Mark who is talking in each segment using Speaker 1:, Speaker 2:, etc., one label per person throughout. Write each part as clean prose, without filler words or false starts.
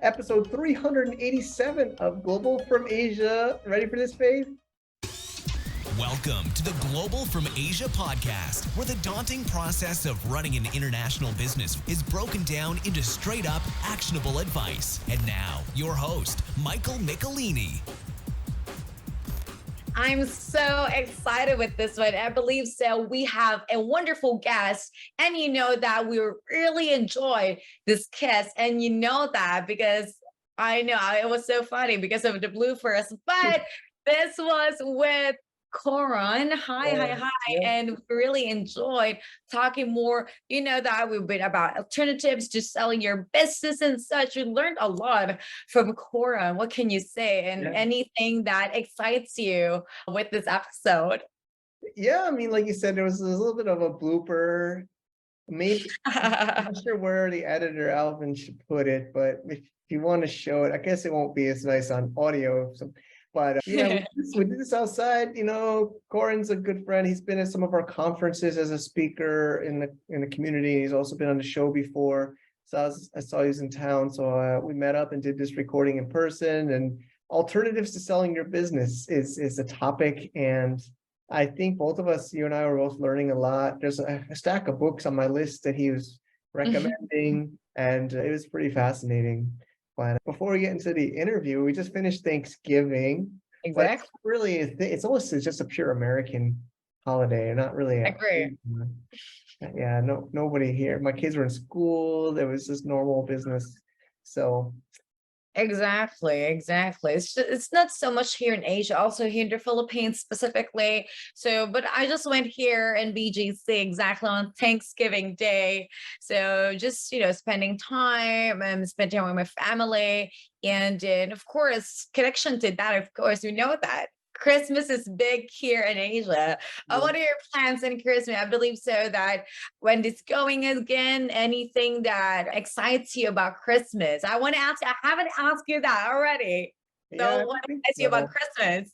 Speaker 1: episode 387 of Global from Asia. Ready for this, Faith?
Speaker 2: Welcome to the Global from Asia podcast, where the daunting process of running an international business is broken down into straight up, actionable advice. And now, your host, Michael Michelini.
Speaker 3: I'm so excited with this one. I believe so. We have a wonderful guest, and you know that we really enjoy this kiss, and you know that because I know it was so funny because of the blue first, but this was with Coron. Hi. And we really enjoyed talking more. You know that we've been about alternatives to selling your business and such. We learned a lot from Coron. What can you say? And anything that excites you with this episode?
Speaker 1: Yeah, I mean, like you said, there was a little bit of a blooper. Maybe I'm not sure where the editor Alvin should put it, but if you want to show it, I guess it won't be as nice on audio. But yeah, we did this outside. You know, Corin's a good friend. He's been at some of our conferences as a speaker in the community. He's also been on the show before. So I saw he was in town. So we met up and did this recording in person. And alternatives to selling your business is a topic. And I think both of us, you and I, were both learning a lot. There's a stack of books on my list that he was recommending, and it was pretty fascinating. But before we get into the interview, we just finished Thanksgiving.
Speaker 3: Exactly.
Speaker 1: It's really, it's almost just a pure American holiday, not really.
Speaker 3: I agree.
Speaker 1: Yeah, nobody here. My kids were in school. There was just normal business. So.
Speaker 3: Exactly. It's not so much here in Asia, also here in the Philippines specifically. So, but I just went here in BGC exactly on Thanksgiving Day. So just, spending time and spending time with my family. And of course, connection to that, of course, we know that Christmas is big here in Asia. What are your plans in Christmas? I believe so that when it's going again, anything that excites you about Christmas? I want to ask you, I haven't asked you that already. So
Speaker 1: Yeah,
Speaker 3: what excites you about Christmas?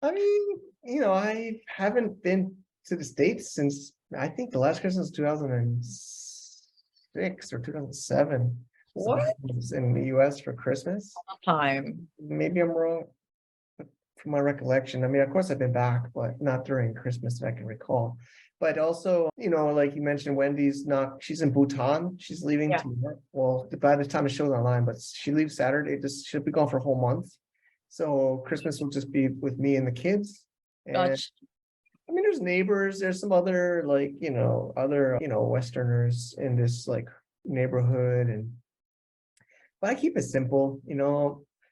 Speaker 1: I mean, I haven't been to the States since, I think the last Christmas was 2006 or 2007.
Speaker 3: What?
Speaker 1: So I was in the US for Christmas.
Speaker 3: Time.
Speaker 1: Maybe I'm wrong. From my recollection, I mean, of course I've been back, but not during Christmas that I can recall. But also, like you mentioned, she's in Bhutan. She's leaving tomorrow. Well, by the time the show's online, but she leaves Saturday. She'll be gone for a whole month. So Christmas will just be with me and the kids. And
Speaker 3: Gotcha.
Speaker 1: I mean, there's neighbors, there's some other Westerners in this neighborhood, but I keep it simple,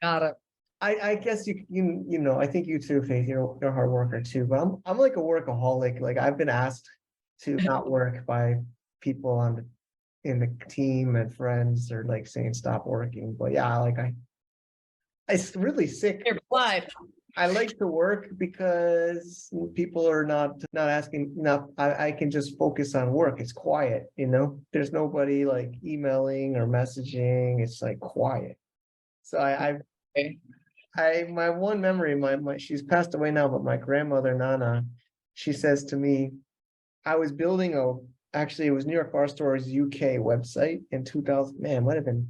Speaker 3: Got it.
Speaker 1: I guess I think you too, Faith, you're a hard worker too, but I'm like a workaholic. Like I've been asked to not work by people in the team and friends are like saying stop working. But yeah, it's really sick.
Speaker 3: Your blood.
Speaker 1: I like to work because people are not asking enough. I can just focus on work. It's quiet, there's nobody like emailing or messaging. It's like quiet. So my one memory, she's passed away now, but my grandmother, Nana, she says to me, I was building actually it was New York Bar Store's UK website in 2000, might have been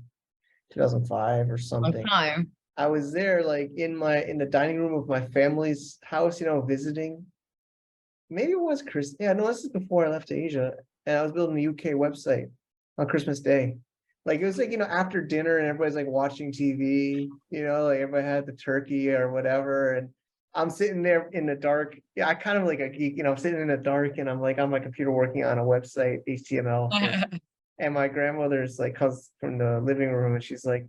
Speaker 1: 2005 or something.
Speaker 3: Time.
Speaker 1: I was there in the dining room of my family's house, visiting. Maybe it was Chris. Yeah, no, this is before I left to Asia. And I was building the UK website on Christmas Day. It was after dinner and everybody's watching TV, everybody had the turkey or whatever. And I'm sitting there in the dark. Yeah, I kind of like a geek, I'm sitting in the dark and I'm on my computer working on a website, HTML. And my grandmother's comes from the living room and she's like,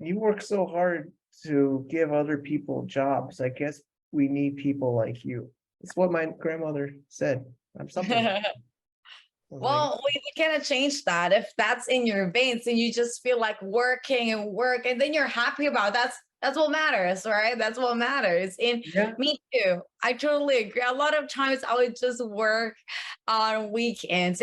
Speaker 1: you work so hard to give other people jobs. I guess we need people like you. It's what my grandmother said. I'm something.
Speaker 3: Well, we cannot change that if that's in your veins and you just feel like working and then you're happy about it. That's what matters, right? That's what matters. And me too. I totally agree. A lot of times I would just work on weekends.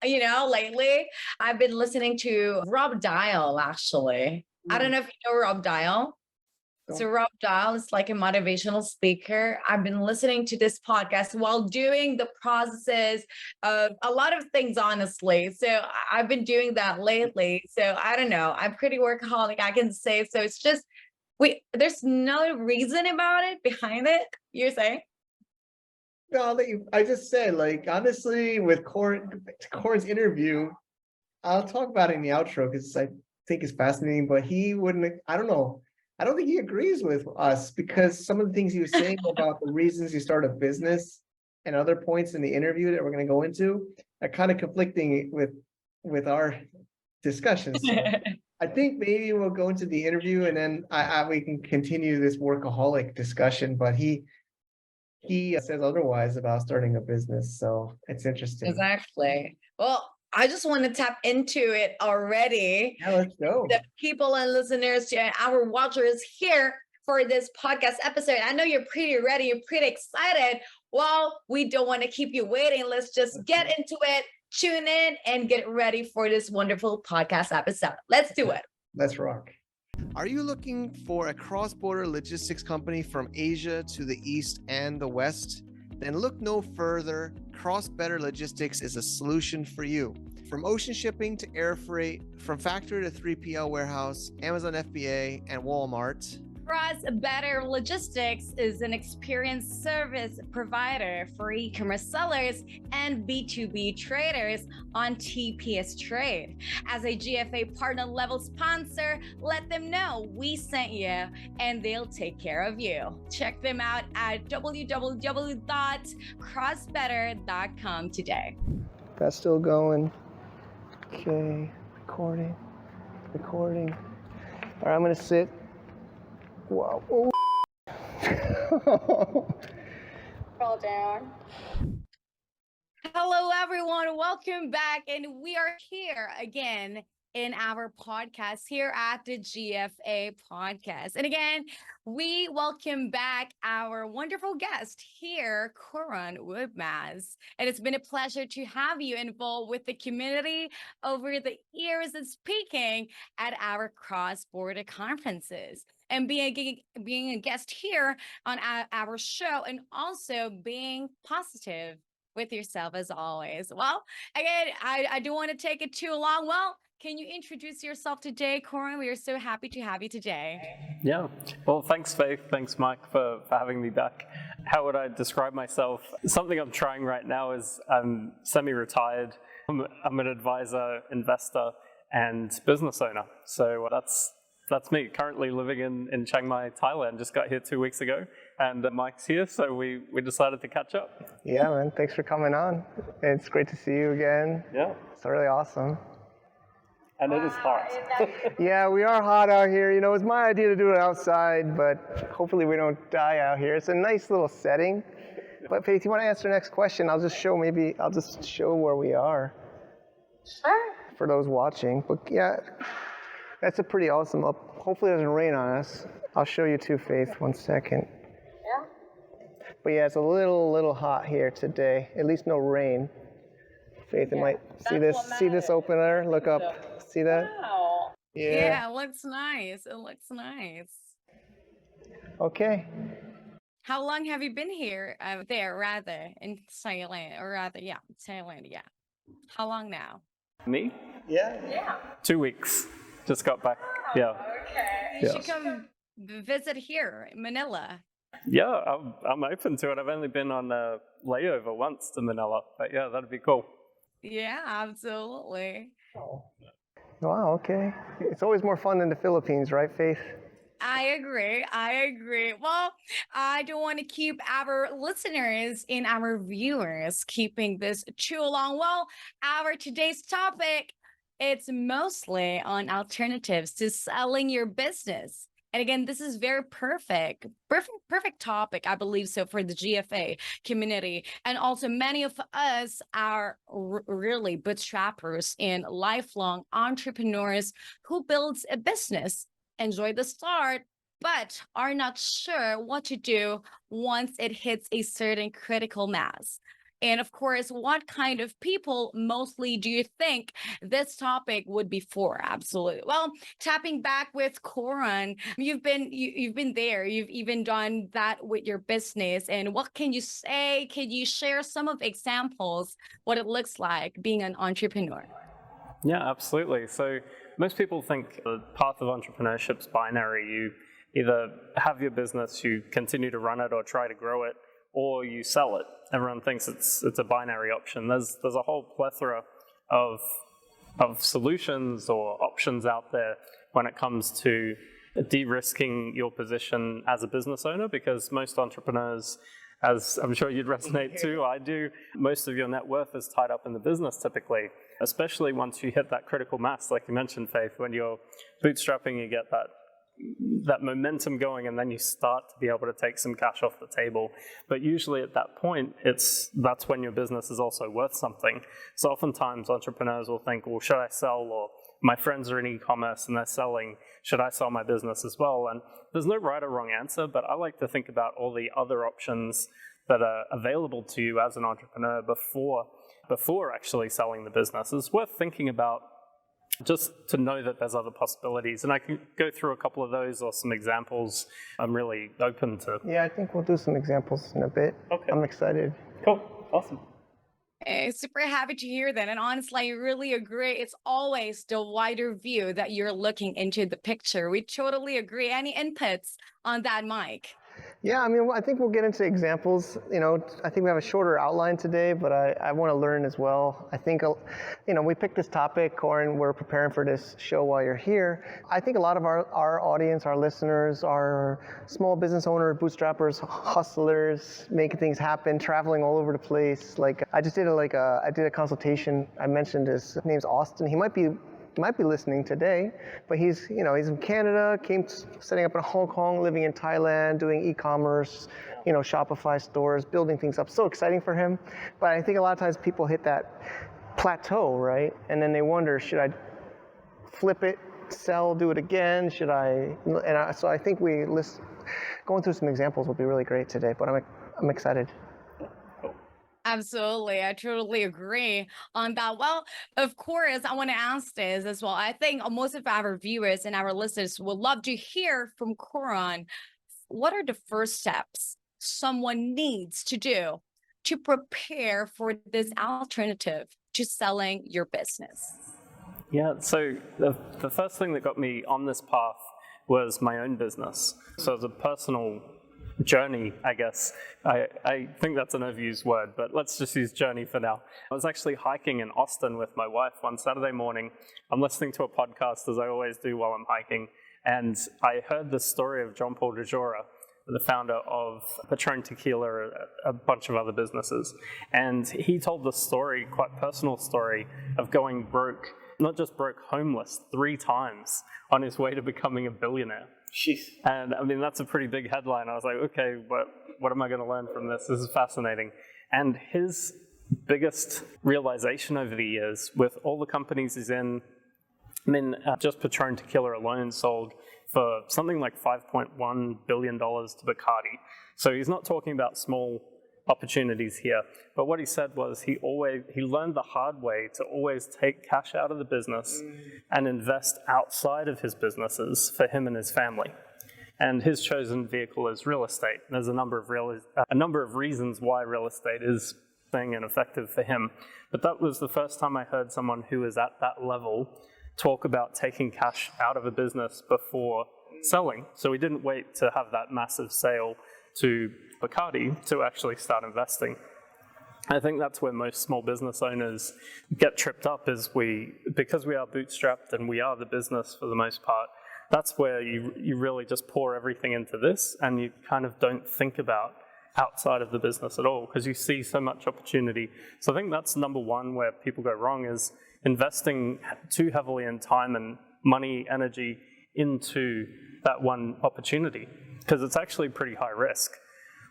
Speaker 3: Lately I've been listening to Rob Dial actually. I don't know if you know Rob Dial. So Rob Dial is like a motivational speaker. I've been listening to this podcast while doing the processes of a lot of things, honestly. So I've been doing that lately. So I don't know. I'm pretty workaholic, I can say. So it's just there's no reason about it behind it. You're saying?
Speaker 1: No, I just said, like, honestly, with Corin's interview, I'll talk about it in the outro because I think it's fascinating, but he wouldn't, I don't know. I don't think he agrees with us because some of the things he was saying about the reasons he started a business and other points in the interview that we're going to go into are kind of conflicting with our discussions. So I think maybe we'll go into the interview and then we can continue this workaholic discussion, but he says otherwise about starting a business. So it's interesting.
Speaker 3: Exactly. Well, I just want to tap into it already.
Speaker 1: Yeah, let's go.
Speaker 3: The people and listeners, our watchers here for this podcast episode. I know you're pretty ready. You're pretty excited. Well, we don't want to keep you waiting. Let's just get into it, tune in, and get ready for this wonderful podcast episode. Let's do it.
Speaker 1: Let's rock. Are you looking for a cross-border logistics company from Asia to the East and the West? Then look no further. CrossBetter Logistics is a solution for you. From ocean shipping to air freight, from factory to 3PL warehouse, Amazon FBA, and Walmart.
Speaker 4: CrossBetter Logistics is an experienced service provider for e-commerce sellers and B2B traders on TPS Trade. As a GFA partner level sponsor, let them know we sent you and they'll take care of you. Check them out at www.crossbetter.com today.
Speaker 1: That's still going. Okay, recording. All right, I'm gonna sit. Wow.
Speaker 4: Scroll down. Hello, everyone. Welcome back. And we are here again in our podcast here at the GFA podcast. And again, we welcome back our wonderful guest here, Corin Woodmaz. And it's been a pleasure to have you involved with the community over the years and speaking at our cross-border conferences and being a guest here on our show and also being positive with yourself as always. Well, again, I don't want to take it too long. Well, can you introduce yourself today, Corin? We are so happy to have you today.
Speaker 5: Yeah. Well, thanks, Faith. Thanks, Mike, for having me back. How would I describe myself? Something I'm trying right now is I'm semi-retired. I'm an advisor, investor, and business owner. So that's me. Currently living in Chiang Mai, Thailand. Just got here 2 weeks ago, and Mike's here, so we decided to catch up.
Speaker 1: Yeah, man. Thanks for coming on. It's great to see you again.
Speaker 5: Yeah.
Speaker 1: It's really awesome.
Speaker 5: And it is hot.
Speaker 1: Yeah, we are hot out here. You know, it was my idea to do it outside, but hopefully we don't die out here. It's a nice little setting. But Faith, you want to answer the next question? I'll just show where we are.
Speaker 4: Sure.
Speaker 1: For those watching. But yeah, that's a pretty awesome up. Hopefully it doesn't rain on us. I'll show you too, Faith. 1 second.
Speaker 4: Yeah.
Speaker 1: But yeah, it's a little hot here today. At least no rain. Faith, it might see this opener. Look up. See that?
Speaker 4: Wow.
Speaker 1: Yeah.
Speaker 4: Yeah, it looks nice. It looks nice.
Speaker 1: Okay.
Speaker 4: How long have you been here? In Thailand, Thailand. Yeah. How long now?
Speaker 5: Me?
Speaker 1: Yeah.
Speaker 5: 2 weeks. Just got back. Yeah.
Speaker 4: Okay. You should come visit here in Manila.
Speaker 5: Yeah, I'm open to it. I've only been on a layover once to Manila, but yeah, that'd be cool.
Speaker 4: Yeah, absolutely.
Speaker 1: Wow, okay. It's always more fun than the Philippines, right, Faith?
Speaker 4: I agree. Well, I don't want to keep our listeners and our viewers keeping this too long. Well, our today's topic, it's mostly on alternatives to selling your business. And again, this is very perfect topic, I believe so, for the GFA community. And also many of us are really bootstrappers and lifelong entrepreneurs who builds a business, enjoy the start, but are not sure what to do once it hits a certain critical mass. And of course, what kind of people mostly do you think this topic would be for? Absolutely. Well, tapping back with Coron, you've been there. You've even done that with your business. And what can you say? Can you share some of examples what it looks like being an entrepreneur?
Speaker 5: Yeah, absolutely. So most people think the path of entrepreneurship's binary. You either have your business, you continue to run it or try to grow it, or you sell it. Everyone thinks it's a binary option. There's a whole plethora of solutions or options out there when it comes to de-risking your position as a business owner, because most entrepreneurs, as I'm sure you'd resonate too, I do, most of your net worth is tied up in the business typically, especially once you hit that critical mass, like you mentioned, Faith, when you're bootstrapping, you get that momentum going, and then you start to be able to take some cash off the table. But usually at that point, that's when your business is also worth something. So oftentimes entrepreneurs will think, well, should I sell? Or my friends are in e-commerce and they're selling. Should I sell my business as well? And there's no right or wrong answer, but I like to think about all the other options that are available to you as an entrepreneur before actually selling the business. It's worth thinking about, just to know that there's other possibilities. And I can go through a couple of those or some examples. I'm really open to.
Speaker 1: Yeah, I think we'll do some examples in a bit.
Speaker 5: Okay.
Speaker 1: I'm excited.
Speaker 5: Cool. Awesome.
Speaker 4: Super happy to hear that. And honestly, I really agree. It's always the wider view that you're looking into the picture. We totally agree. Any inputs on that, Mike?
Speaker 1: Yeah, I mean, I think we'll get into examples. I think we have a shorter outline today, but I want to learn as well. I think, we picked this topic, Corin, we're preparing for this show while you're here. I think a lot of our audience, our listeners, are small business owners, bootstrappers, hustlers, making things happen, traveling all over the place. Like, I just did a consultation. I mentioned his name's Austin. He might be listening today, but he's in Canada, setting up in Hong Kong, living in Thailand, doing e-commerce, Shopify stores, building things up. So exciting for him. But I think a lot of times people hit that plateau, right? And then they wonder, should I flip it, sell, do it again? So I think going through some examples will be really great today, but I'm excited.
Speaker 4: Absolutely. I totally agree on that. Well, of course, I want to ask this as well. I think most of our viewers and our listeners would love to hear from Coron. What are the first steps someone needs to do to prepare for this alternative to selling your business?
Speaker 5: Yeah, so the first thing that got me on this path was my own business. So as a personal journey, I guess. I think that's an overused word, but let's just use journey for now. I was actually hiking in Austin with my wife one Saturday morning. I'm listening to a podcast, as I always do while I'm hiking, and I heard the story of John Paul Dejora, the founder of Patron Tequila, a bunch of other businesses. And he told the story, quite personal story, of going broke, not just broke, homeless 3 times on his way to becoming a billionaire.
Speaker 1: Jeez.
Speaker 5: And I mean, that's a pretty big headline. I was like, okay, what am I going to learn from this? This is fascinating. And his biggest realization over the years with all the companies he's in, just Patron Tequila alone sold for something like $5.1 billion to Bacardi. So he's not talking about small opportunities here. But what he said was he learned the hard way to always take cash out of the business and invest outside of his businesses for him and his family. And his chosen vehicle is real estate. There's a number of reasons why real estate is thing and effective for him. But that was the first time I heard someone who is at that level talk about taking cash out of a business before selling. So he didn't wait to have that massive sale to Bacardi to actually start investing. I think that's where most small business owners get tripped up, is because we are bootstrapped and we are the business for the most part, that's where you really just pour everything into this and you kind of don't think about outside of the business at all because you see so much opportunity. So I think that's number one where people go wrong, is investing too heavily in time and money, energy into that one opportunity, because it's actually pretty high risk.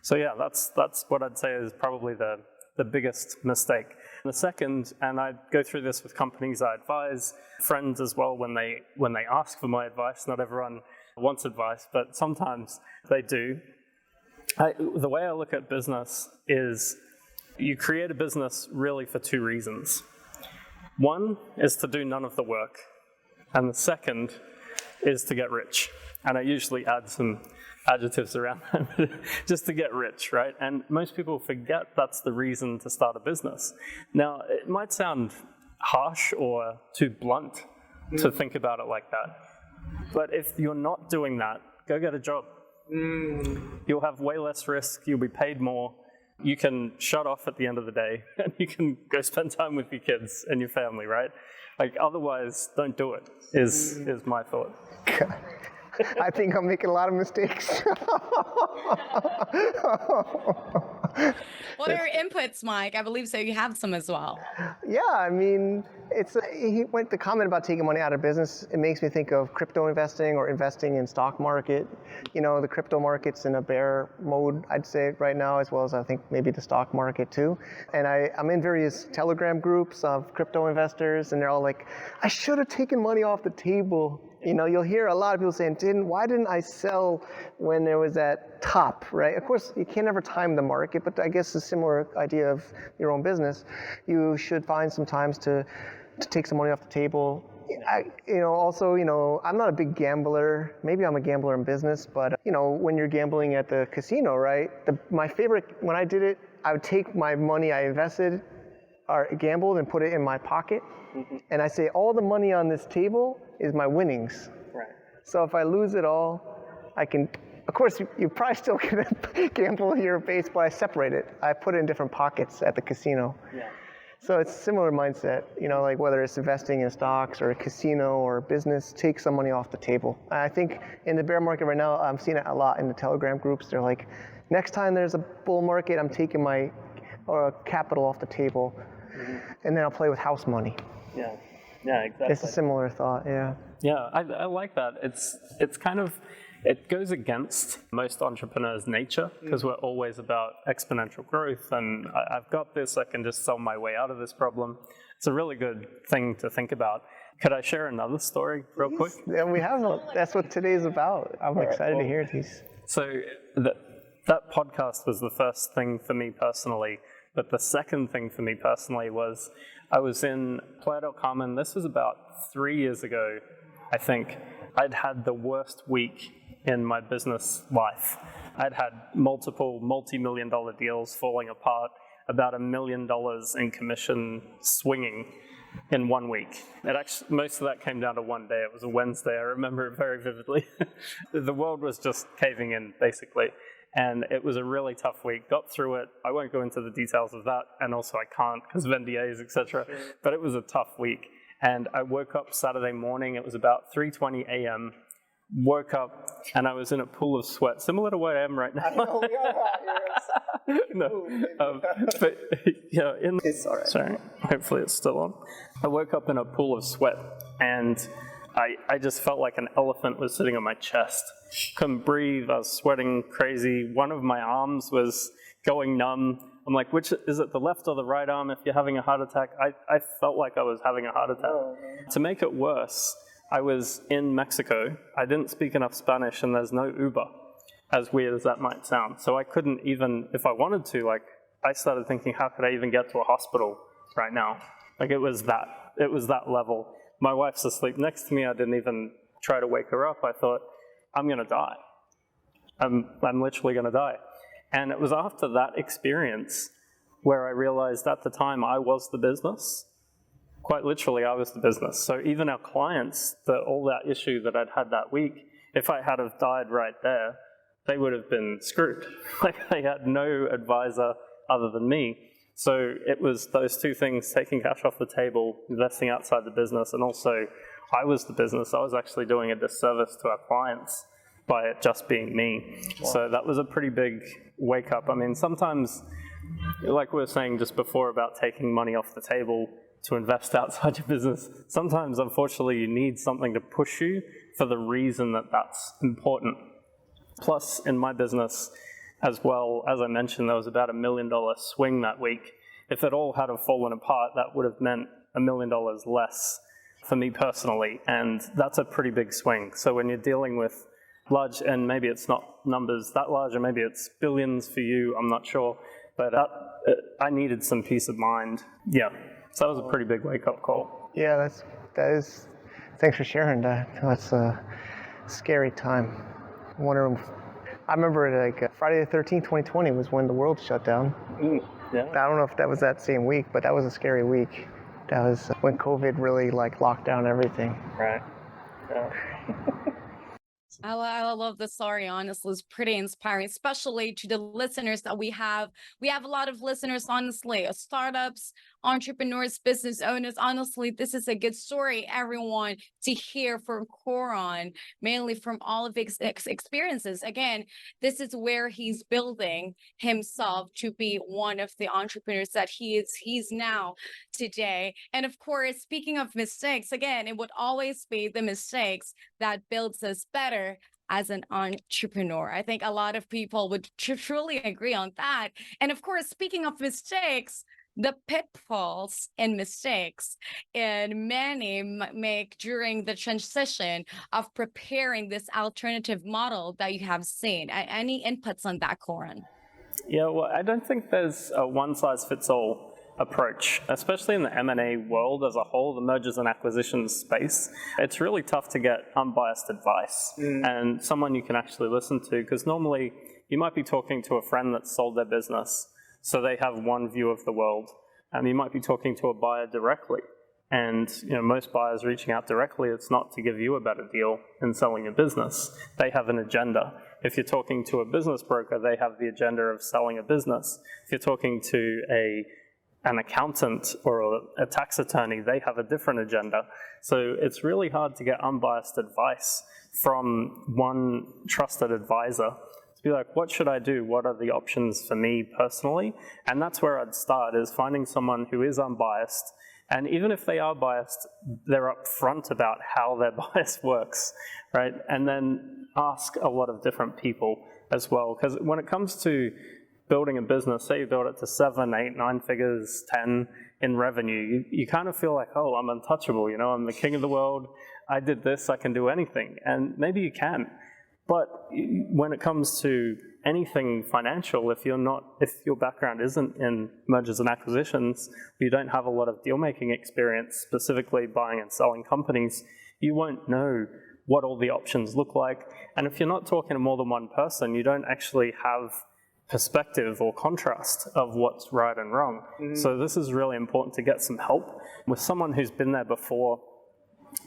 Speaker 5: So yeah, that's what I'd say is probably the biggest mistake. The second, and I go through this with companies I advise, friends as well, when they ask for my advice. Not everyone wants advice, but sometimes they do. The way I look at business is You create a business really for two reasons. One is to do none of the work, and the second is to get rich. And I usually add some adjectives around that, just to get rich, right? And most people forget that's the reason to start a business. Now, it might sound harsh or too blunt to think about it like that, but if you're not doing that, go get a job. You'll have way less risk, you'll be paid more, you can shut off at the end of the day, and you can go spend time with your kids and your family, right? Like, otherwise, don't do it, is my thought.
Speaker 1: I think I'm making a lot of mistakes.
Speaker 4: What are your inputs, Mike? I believe so. You have some as well.
Speaker 1: Yeah, I mean, he went the comment about taking money out of business. It makes me think of crypto investing or investing in stock market. You know, the crypto market's in a bear mode, I'd say, right now, as well as I think maybe the stock market too. And I'm in various Telegram groups of crypto investors, and they're all like, I should have taken money off the table. You know, you'll hear a lot of people saying, why didn't I sell when there was that top, right? Of course, you can't ever time the market, but I guess a similar idea of your own business. You should find some times to take some money off the table. Also, I'm not a big gambler. Maybe I'm a gambler in business, but, when you're gambling at the casino, right? My favorite, when I did it, I would take my money I invested or gambled and put it in my pocket. And I say, all the money on this table is my winnings.
Speaker 5: Right.
Speaker 1: So if I lose it all, I can, of course, you probably still can gamble your base, but I separate it. I put it in different pockets at the casino.
Speaker 5: Yeah.
Speaker 1: So it's a similar mindset, like whether it's investing in stocks or a casino or a business, take some money off the table. I think in the bear market right now, I'm seeing it a lot in the Telegram groups. They're like, next time there's a bull market, I'm taking my capital off the table, and then I'll play with house money.
Speaker 5: Yeah, exactly.
Speaker 1: It's a similar thought, yeah.
Speaker 5: Yeah, I like that. It's kind of, it goes against most entrepreneurs' nature, because we're always about exponential growth, and I've got this, I can just sell my way out of this problem. It's a really good thing to think about. Could I share another story real quick?
Speaker 1: Yeah, that's what today's about. I'm excited to hear these.
Speaker 5: So that podcast was the first thing for me personally, but the second thing for me personally was I was in Playa del Carmen. This was about 3 years ago, I think. I'd had the worst week in my business life. I'd had multiple multi-million-dollar deals falling apart, about $1 million in commission swinging in 1 week. Most of that came down to one day. It was a Wednesday. I remember it very vividly. The world was just caving in, basically. And it was a really tough week. Got through it. I won't go into the details of that, and also I can't because of NDAs, etc. Sure. But it was a tough week. And I woke up Saturday morning. It was about 3:20 a.m. Woke up, and I was in a pool of sweat, similar to where I am right now.
Speaker 1: I know, we are.
Speaker 5: No, but it's all right. Sorry, hopefully it's still on. I woke up in a pool of sweat, and I just felt like an elephant was sitting on my chest. Couldn't breathe, I was sweating crazy. One of my arms was going numb. I'm like, which is it, the left or the right arm if you're having a heart attack? I felt like I was having a heart attack. To make it worse, I was in Mexico. I didn't speak enough Spanish, and there's no Uber, as weird as that might sound. So I couldn't even, if I wanted to, I started thinking, how could I even get to a hospital right now? It was that level. My wife's asleep next to me. I didn't even try to wake her up. I thought, I'm going to die. I'm literally going to die. And it was after that experience where I realized at the time I was the business. Quite literally, I was the business. So even our clients, all that issue that I'd had that week, if I had have died right there, they would have been screwed. They had no advisor other than me. So it was those two things, taking cash off the table, investing outside the business, and also I was the business. I was actually doing a disservice to our clients by it just being me. Wow. So that was a pretty big wake up. I mean, sometimes, like we were saying just before about taking money off the table to invest outside your business, sometimes, unfortunately, you need something to push you for the reason that that's important. Plus, in my business, as well, as I mentioned, there was about $1 million swing that week. If it all had have fallen apart, that would have meant $1 million less for me personally, and that's a pretty big swing. So when you're dealing with large, and maybe it's not numbers that large, or maybe it's billions for you, I'm not sure, But I needed some peace of mind. Yeah, so that was a pretty big wake-up call.
Speaker 1: Yeah, that is. Thanks for sharing that. That's a scary time. I remember like Friday the 13th, 2020 was when the world shut down.
Speaker 5: Yeah.
Speaker 1: I don't know if that was that same week, but that was a scary week. That was when COVID really like locked down everything.
Speaker 5: Right. Yeah.
Speaker 4: I love the story. Honestly, it's pretty inspiring, especially to the listeners that we have. We have a lot of listeners, honestly, startups, entrepreneurs, business owners. Honestly, this is a good story, everyone, to hear from Coron, mainly from all of his experiences. Again, this is where he's building himself to be one of the entrepreneurs that he's now today. And of course, speaking of mistakes, again, it would always be the mistakes that builds us better as an entrepreneur. I think a lot of people would truly agree on that. And of course, speaking of mistakes, the pitfalls and mistakes and many make during the transition of preparing this alternative model that you have seen. Any inputs on that, Coron?
Speaker 5: Yeah, well, I don't think there's a one-size-fits-all approach, especially in the M&A world as a whole, the mergers and acquisitions space. It's really tough to get unbiased advice and someone you can actually listen to, because normally you might be talking to a friend that sold their business, so they have one view of the world, and you might be talking to a buyer directly. And most buyers reaching out directly, it's not to give you a better deal in selling a business. They have an agenda. If you're talking to a business broker, they have the agenda of selling a business. If you're talking to an accountant or a tax attorney, they have a different agenda. So it's really hard to get unbiased advice from one trusted advisor to be like, what should I do? What are the options for me personally? And that's where I'd start, is finding someone who is unbiased. And even if they are biased, they're upfront about how their bias works, right? And then ask a lot of different people as well. Because when it comes to building a business, say you build it to 7, 8, 9 figures, 10 in revenue, you kind of feel like, oh, I'm untouchable, I'm the king of the world. I did this, I can do anything. And maybe you can. But when it comes to anything financial, if your background isn't in mergers and acquisitions, you don't have a lot of deal-making experience, specifically buying and selling companies, you won't know what all the options look like. And if you're not talking to more than one person, you don't actually have perspective or contrast of what's right and wrong. So this is really important to get some help with someone who's been there before,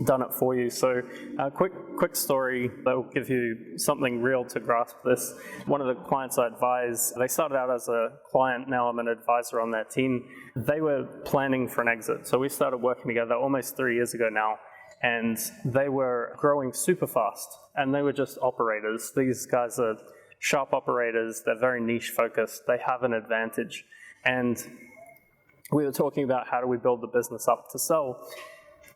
Speaker 5: done it for you. So a quick story that will give you something real to grasp this. One of the clients I advise, they started out as a client, now I'm an advisor on their team. They were planning for an exit. So we started working together almost 3 years ago now, and they were growing super fast, and they were just operators. These guys are sharp operators, they're very niche focused, they have an advantage. And we were talking about how do we build the business up to sell.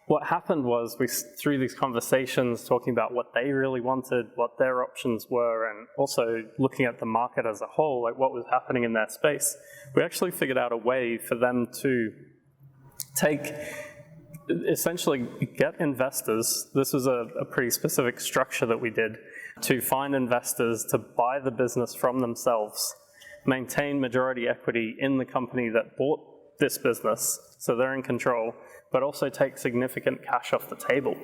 Speaker 5: What happened was through these conversations, talking about what they really wanted, what their options were, and also looking at the market as a whole, like what was happening in their space, we actually figured out a way for them to essentially get investors. This was a pretty specific structure that we did, to find investors to buy the business from themselves, maintain majority equity in the company that bought this business, so they're in control, but also take significant cash off the table.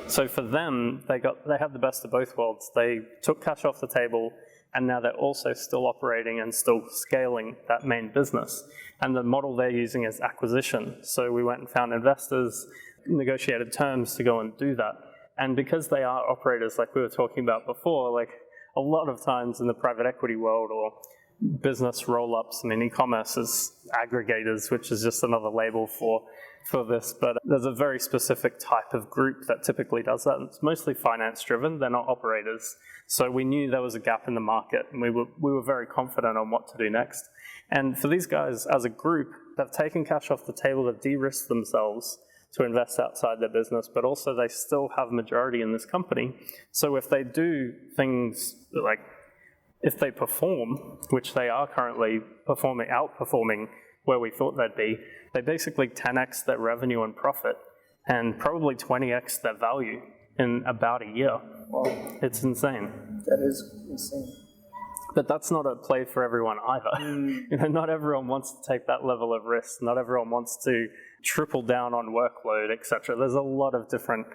Speaker 5: So for them, they had the best of both worlds. They took cash off the table, and now they're also still operating and still scaling that main business. And the model they're using is acquisition. So we went and found investors, negotiated terms to go and do that. And because they are operators, like we were talking about before, like a lot of times in the private equity world or business roll-ups, e-commerce is aggregators, which is just another label for this, but there's a very specific type of group that typically does that. It's mostly finance-driven, they're not operators. So we knew there was a gap in the market, and we were very confident on what to do next. And for these guys, as a group, they've taken cash off the table, they've de-risked themselves to invest outside their business, but also they still have majority in this company. So if they do things like, if they perform, which they are currently outperforming where we thought they'd be, they basically 10x their revenue and profit, and probably 20x their value in about a year. Wow. It's insane.
Speaker 1: That is insane.
Speaker 5: But that's not a play for everyone either. Not everyone wants to take that level of risk. Not everyone wants to triple down on workload, etc. There's a lot of different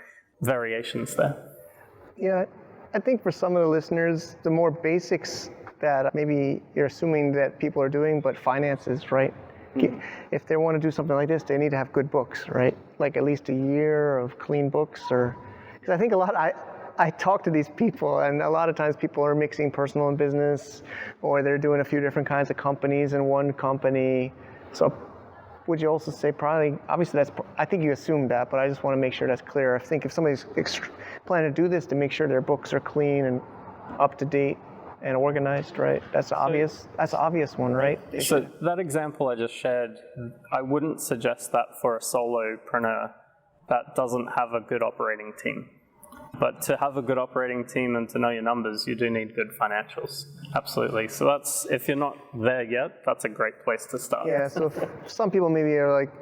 Speaker 5: variations there.
Speaker 1: Yeah, I think for some of the listeners, the more basics that maybe you're assuming that people are doing, but finances, right? If they want to do something like this, they need to have good books, right? Like at least a year of clean books, or because I think I talk to these people, and a lot of times people are mixing personal and business, or they're doing a few different kinds of companies in one company. So would you also say probably, obviously I think you assumed that, but I just want to make sure that's clear. I think if somebody's planning to do this, to make sure their books are clean and up to date and organized, right? That's obvious. That's an obvious one, right?
Speaker 5: So that example I just shared, I wouldn't suggest that for a solopreneur that doesn't have a good operating team. But to have a good operating team and to know your numbers, you do need good financials. Absolutely. So that's, if you're not there yet, that's a great place to start.
Speaker 1: Yeah, so some people maybe are like,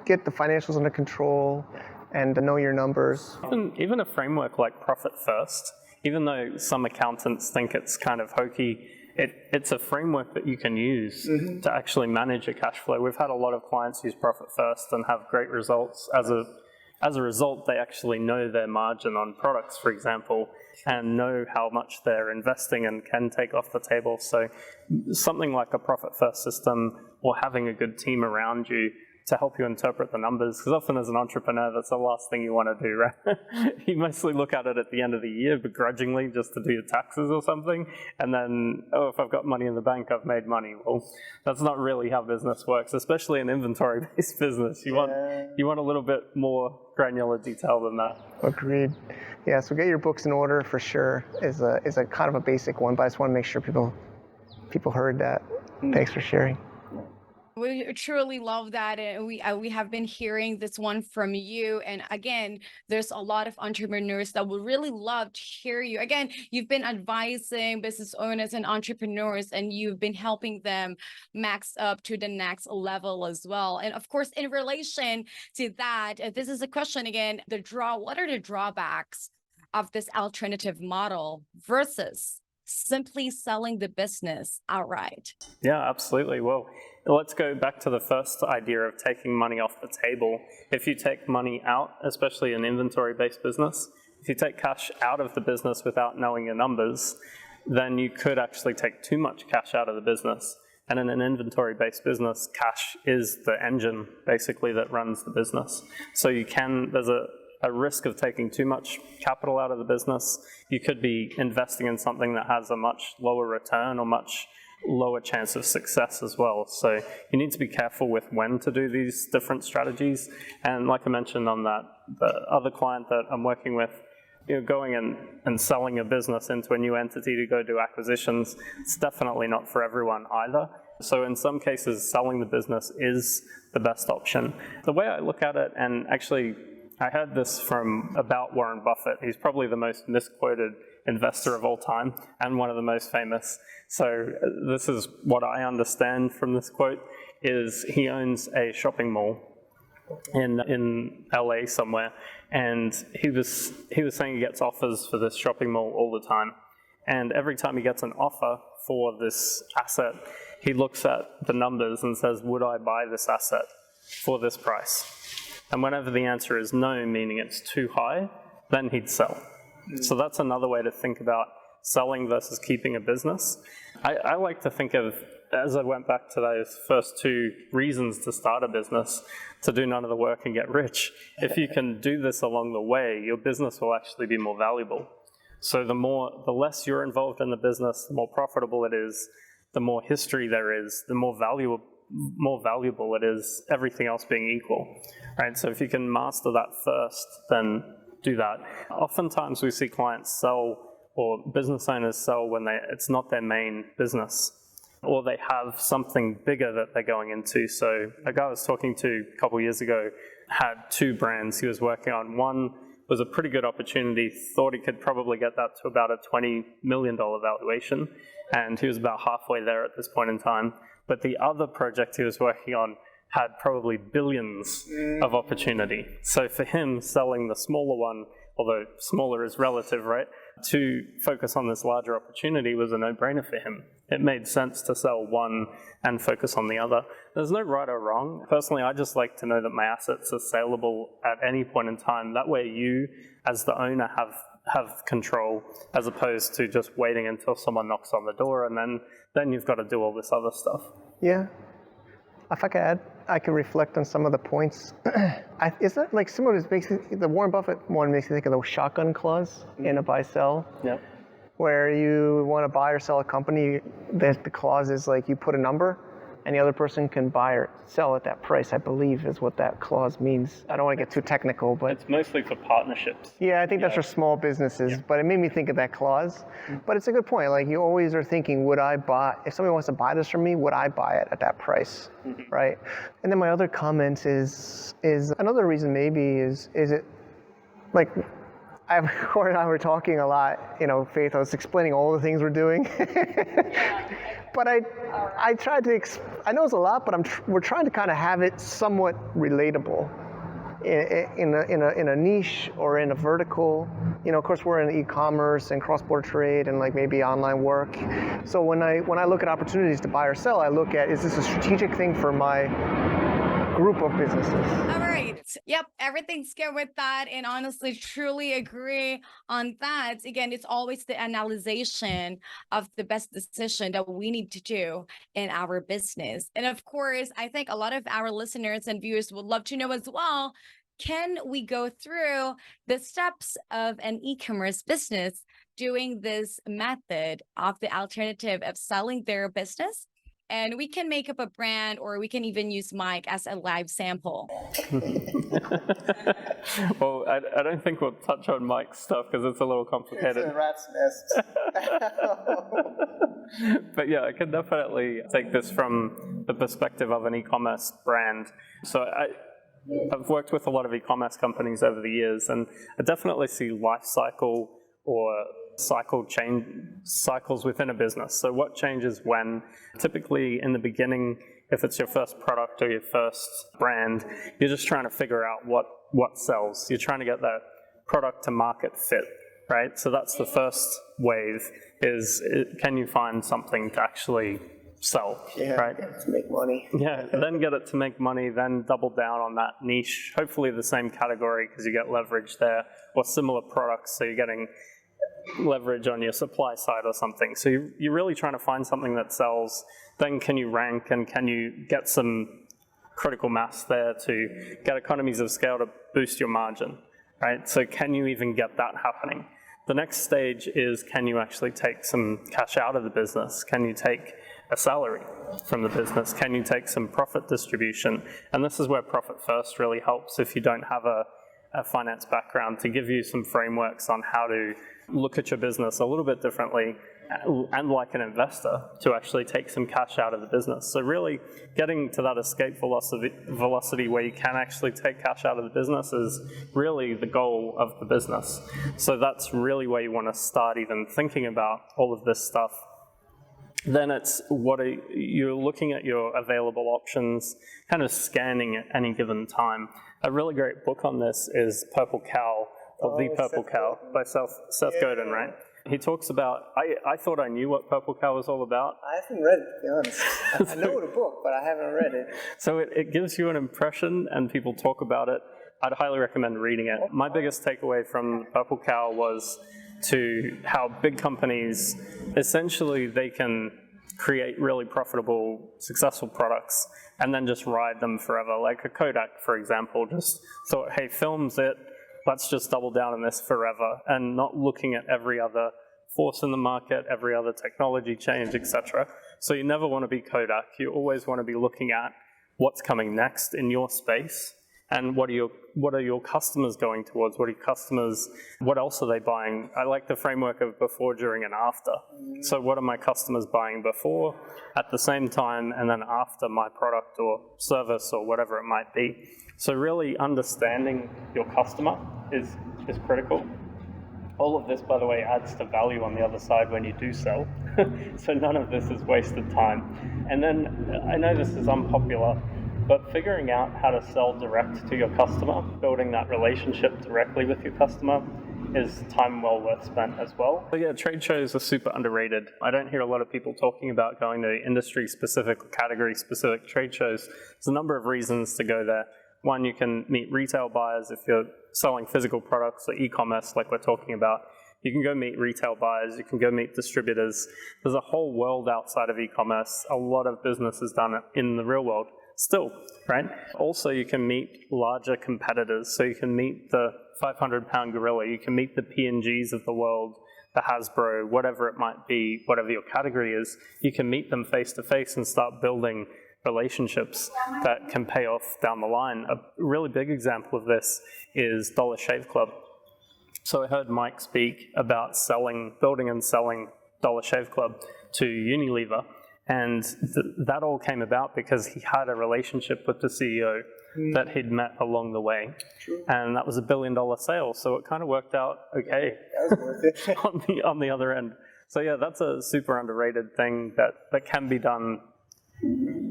Speaker 1: get the financials under control and to know your numbers.
Speaker 5: Even a framework like Profit First, even though some accountants think it's kind of hokey, it's a framework that you can use to actually manage your cash flow. We've had a lot of clients use Profit First and have great results. As a result, they actually know their margin on products, for example, and know how much they're investing and can take off the table. So something like a Profit First system, or having a good team around you to help you interpret the numbers, because often as an entrepreneur, that's the last thing you want to do, right? You mostly look at it at the end of the year begrudgingly just to do your taxes or something, and then, oh, if I've got money in the bank, I've made money. Well, that's not really how business works, especially an inventory-based business. You want a little bit more granular detail than that.
Speaker 1: Agreed. Yeah, so get your books in order for sure is a kind of a basic one, but I just want to make sure people heard that. Thanks for sharing.
Speaker 4: We truly love that, and we have been hearing this one from you. And again, there's a lot of entrepreneurs that would really love to hear you. Again, you've been advising business owners and entrepreneurs, and you've been helping them max up to the next level as well. And of course, in relation to that, this is a question again: what are the drawbacks of this alternative model versus simply selling the business outright?
Speaker 5: Yeah, absolutely. Well, let's go back to the first idea of taking money off the table. If you take money out, especially an inventory-based business, if you take cash out of the business without knowing your numbers, then you could actually take too much cash out of the business. And in an inventory-based business, cash is the engine, basically, that runs the business. So there's a risk of taking too much capital out of the business. You could be investing in something that has a much lower return or much lower chance of success as well. So you need to be careful with when to do these different strategies. And like I mentioned on that, the other client that I'm working with, going and selling a business into a new entity to go do acquisitions, it's definitely not for everyone either. So in some cases, selling the business is the best option. The way I look at it, and actually I heard this from about Warren Buffett. He's probably the most misquoted investor of all time and one of the most famous. So this is what I understand from this quote, is he owns a shopping mall in LA somewhere, and he was saying he gets offers for this shopping mall all the time. And every time he gets an offer for this asset, he looks at the numbers and says, would I buy this asset for this price? And whenever the answer is no, meaning it's too high, then he'd sell. So that's another way to think about selling versus keeping a business. I like to think of, as I went back to those first two reasons to start a business, to do none of the work and get rich. If you can do this along the way, your business will actually be more valuable. So the less you're involved in the business, the more profitable it is, the more history there is, the more valuable it is, everything else being equal, right? So if you can master that first, then do that. Oftentimes we see clients sell, or business owners sell, when it's not their main business, or they have something bigger that they're going into. So a guy I was talking to a couple of years ago had two brands he was working on. One was a pretty good opportunity, thought he could probably get that to about a $20 million valuation, and he was about halfway there at this point in time. But the other project he was working on had probably billions of opportunity. So for him, selling the smaller one although smaller is relative, right? To focus on this larger opportunity was a no-brainer for him. It made sense to sell one and focus on the other. There's no right or wrong. Personally, I just like to know that my assets are saleable at any point in time. That way you, as the owner, have control, as opposed to just waiting until someone knocks on the door and then you've got to do all this other stuff.
Speaker 1: Yeah. If I could add, I can reflect on some of the points. Is that like similar to basically the Warren Buffett one makes me think of the shotgun clause in a buy-sell, where you want to buy or sell a company, the clause is like you put a number and the other person can buy or sell at that price, I believe is what that clause means. I don't want to get too technical, but
Speaker 5: it's mostly for partnerships.
Speaker 1: Yeah, I think that's for small businesses, but it made me think of that clause. But it's a good point. Like you always are thinking, would I buy, if somebody wants to buy this from me, would I buy it at that price, right? And then my other comment is another reason maybe is it like, Corey and I were talking a lot, Faith, I was explaining all the things we're doing. But I tried to, I know it's a lot, but we're trying to kind of have it somewhat relatable in a niche or in a vertical. Of course, we're in e-commerce and cross-border trade and like maybe online work. So when I look at opportunities to buy or sell, I look at, is this a strategic thing for my group of businesses?
Speaker 4: All right. Yep. Everything's good with that. And honestly, truly agree on that. Again, it's always the analyzation of the best decision that we need to do in our business. And of course, I think a lot of our listeners and viewers would love to know as well, can we go through the steps of an e-commerce business doing this method of the alternative of selling their business? And we can make up a brand, or we can even use Mike as a live sample.
Speaker 5: Well, I don't think we'll touch on Mike's stuff because it's a little complicated.
Speaker 1: It's a rat's nest.
Speaker 5: But yeah, I can definitely take this from the perspective of an e-commerce brand. So I've worked with a lot of e-commerce companies over the years, and I definitely see life cycle or cycles within a business. So what changes when? Typically in the beginning, if it's your first product or your first brand, you're just trying to figure out what sells. You're trying to get that product to market fit, right? So that's the first wave, is can you find something to actually sell, right?
Speaker 1: Get it to make money.
Speaker 5: Yeah, then get it to make money, then double down on that niche, hopefully the same category because you get leverage there, or similar products, so you're getting leverage on your supply side or something. So you're really trying to find something that sells. Then can you rank and can you get some critical mass there to get economies of scale to boost your margin, right? So can you even get that happening? The next stage is, can you actually take some cash out of the business? Can you take a salary from the business? Can you take some profit distribution? And this is where Profit First really helps if you don't have a finance background, to give you some frameworks on how to look at your business a little bit differently and like an investor to actually take some cash out of the business. So really getting to that escape velocity where you can actually take cash out of the business is really the goal of the business. So that's really where you want to start even thinking about all of this stuff. Then it's you're looking at your available options, kind of scanning at any given time. A really great book on this is Purple Cow, or The Purple Cow, by Seth Godin, right? He talks about, I thought I knew what Purple Cow was all about.
Speaker 1: I haven't read it, to be honest. I know the book, but I haven't read it.
Speaker 5: So it gives you an impression, and people talk about it. I'd highly recommend reading it. My biggest takeaway from Purple Cow was to how big companies, essentially they can create really profitable, successful products and then just ride them forever. Like a Kodak, for example, just thought, hey, film's it, let's just double down on this forever, and not looking at every other force in the market, every other technology change, etc. So you never want to be Kodak. You always want to be looking at what's coming next in your space, and what are your customers going towards? What else are they buying? I like the framework of before, during, and after. So what are my customers buying before, at the same time, and then after my product or service or whatever it might be? So really understanding your customer is critical. All of this, by the way, adds to value on the other side when you do sell. So none of this is wasted time. And then, I know this is unpopular, but figuring out how to sell direct to your customer, building that relationship directly with your customer, is time well worth spent as well. But yeah, trade shows are super underrated. I don't hear a lot of people talking about going to industry-specific, category-specific trade shows. There's a number of reasons to go there. One, you can meet retail buyers if you're selling physical products or e-commerce like we're talking about. You can go meet retail buyers, you can go meet distributors. There's a whole world outside of e-commerce. A lot of business is done in the real world still, right? Also, you can meet larger competitors. So you can meet the 500-pound gorilla, you can meet the P&Gs of the world, the Hasbro, whatever it might be, whatever your category is. You can meet them face to face and start building relationships that can pay off down the line. A really big example of this is Dollar Shave Club. So I heard Mike speak about building and selling Dollar Shave Club to Unilever, and that all came about because he had a relationship with the CEO that he'd met along the way. True. And that was $1 billion sale, so it kind of worked out okay.
Speaker 1: That was worth it.
Speaker 5: on the other end. So yeah, that's a super underrated thing that can be done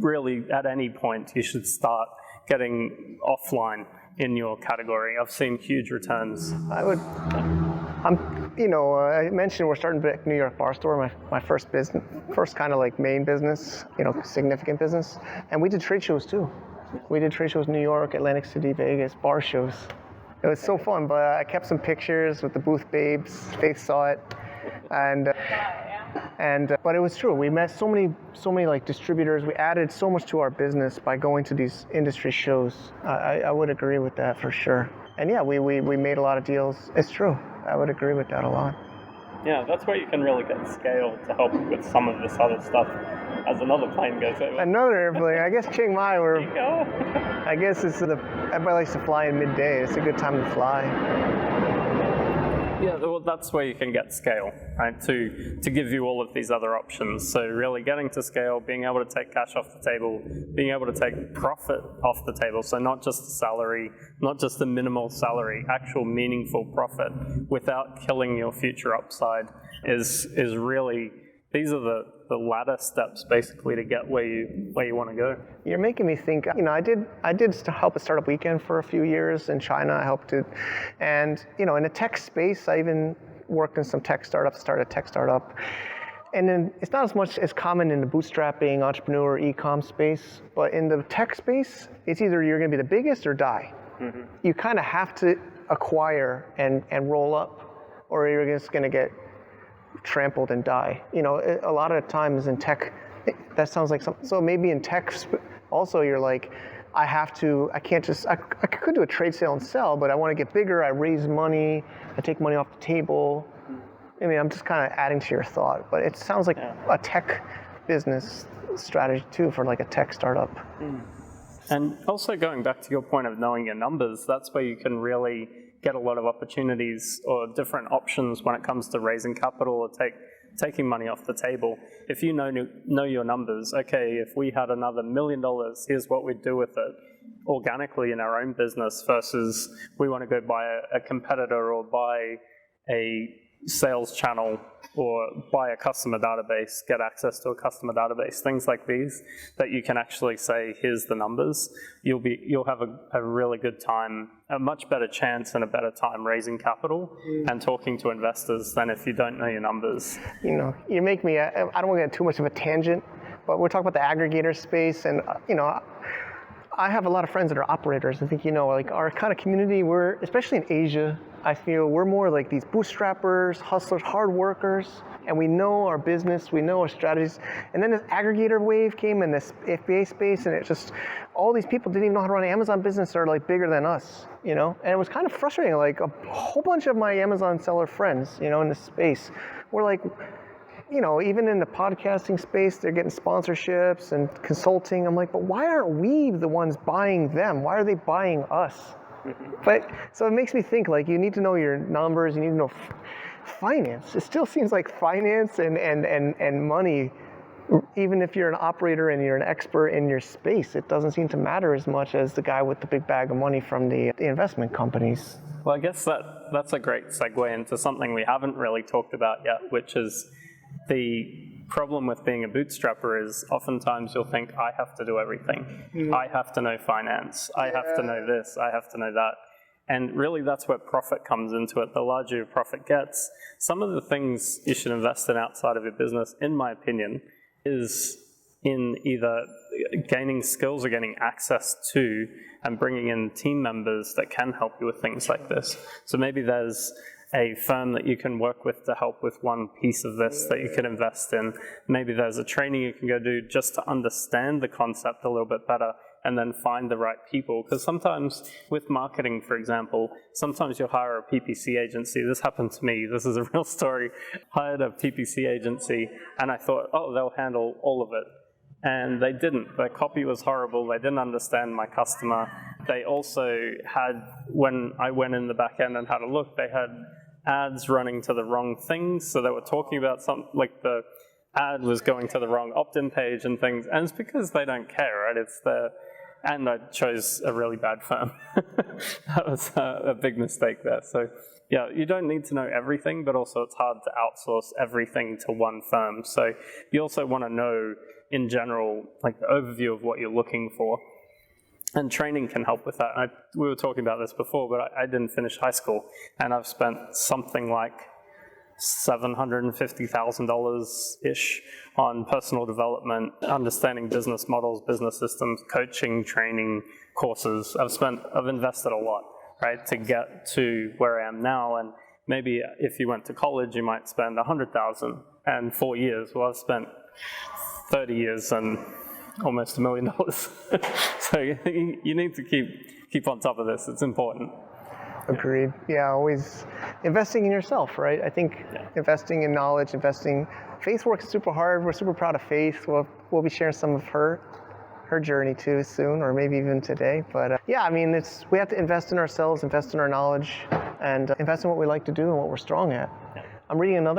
Speaker 5: really at any point. You should start getting offline in your category. I've seen huge returns.
Speaker 1: I mentioned we're starting New York Bar Store, my first business, first kind of like main business, significant business. And we did trade shows too. We did trade shows in New York, Atlantic City, Vegas, bar shows. It was so fun, but I kept some pictures with the booth babes. Faith saw it. But it was true. We met so many like distributors. We added so much to our business by going to these industry shows. I would agree with that for sure. And yeah, we made a lot of deals. It's true. I would agree with that a lot.
Speaker 5: Yeah, that's where you can really get scale to help with some of this other stuff as another plane goes over.
Speaker 1: Another airplane. I guess Chiang Mai, I guess everybody likes to fly in midday. It's a good time to fly.
Speaker 5: Yeah, well, that's where you can get scale, right? To give you all of these other options. So really getting to scale, being able to take cash off the table, being able to take profit off the table. So not just the salary, not just the minimal salary, actual meaningful profit without killing your future upside is really, these are the ladder steps basically to get where you want to go.
Speaker 1: You're making me think. I did help a startup weekend for a few years in China. I helped it, and in the tech space, I even worked in some tech startups, started a tech startup. And then it's not as much as common in the bootstrapping, entrepreneur, e-com space, but in the tech space, it's either you're going to be the biggest or die. Mm-hmm. You kind of have to acquire and roll up, or you're just going to get trampled and die. A lot of times in tech, that sounds like something. So maybe in tech also you're like, I could do a trade sale and sell, but I want to get bigger. I raise money, I take money off the table. I mean, I'm just kind of adding to your thought, but it sounds like a tech business strategy too for like a tech startup.
Speaker 5: And also going back to your point of knowing your numbers, that's where you can really get a lot of opportunities or different options when it comes to raising capital or taking money off the table. If you know your numbers, okay, if we had another $1 million, here's what we'd do with it organically in our own business versus we want to go buy a competitor or buy a sales channel or buy a customer database, get access to a customer database, things like these that you can actually say, here's the numbers. You'll have a really good time, a much better chance and a better time raising capital and talking to investors than if you don't know your numbers.
Speaker 1: You make me, I don't want to get too much of a tangent, but we're talking about the aggregator space, and I have a lot of friends that are operators. I think, like our kind of community, especially in Asia, I feel we're more like these bootstrappers, hustlers, hard workers, and we know our business, we know our strategies. And then this aggregator wave came in this FBA space, and it just, all these people didn't even know how to run an Amazon business that are like bigger than us, And it was kind of frustrating. Like a whole bunch of my Amazon seller friends, in this space were like, even in the podcasting space, they're getting sponsorships and consulting. I'm like, but why aren't we the ones buying them? Why are they buying us? But so it makes me think, like, you need to know your numbers, you need to know finance. It still seems like finance and money, even if you're an operator and you're an expert in your space, it doesn't seem to matter as much as the guy with the big bag of money from the investment companies.
Speaker 5: Well, I guess that's a great segue into something we haven't really talked about yet, which is the problem with being a bootstrapper is oftentimes you'll think, I have to do everything. I have to know finance. I have to know this. I have to know that. And really that's where profit comes into it. The larger your profit gets, some of the things you should invest in outside of your business, in my opinion, is in either gaining skills or getting access to and bringing in team members that can help you with things like this. So maybe there's a firm that you can work with to help with one piece of this that you can invest in. Maybe there's a training you can go do just to understand the concept a little bit better and then find the right people. Because sometimes with marketing, for example, sometimes you'll hire a PPC agency. This happened to me. This is a real story. Hired a PPC agency and I thought, oh, they'll handle all of it. And they didn't. Their copy was horrible. They didn't understand my customer. They also had, when I went in the back end and had a look, they had ads running to the wrong things. So they were talking about something, like the ad was going to the wrong opt-in page and things. And it's because they don't care, right? It's the, and I chose a really bad firm. That was a big mistake there. So yeah, you don't need to know everything, but also it's hard to outsource everything to one firm. So you also want to know, in general, like the overview of what you're looking for. And training can help with that. We were talking about this before, but I didn't finish high school, and I've spent something like $750,000-ish on personal development, understanding business models, business systems, coaching, training, courses. I've invested a lot, right, to get to where I am now. And maybe if you went to college, you might spend $100,000 and 4 years. Well, I've spent 30 years and almost $1 million. So you need to keep on top of this. It's important.
Speaker 1: Agreed. Yeah, always investing in yourself, right? I think investing in knowledge, Faith works super hard. We're super proud of Faith. We'll be sharing some of her journey too soon, or maybe even today. But yeah, I mean, we have to invest in ourselves, invest in our knowledge, and invest in what we like to do and what we're strong at. I'm reading a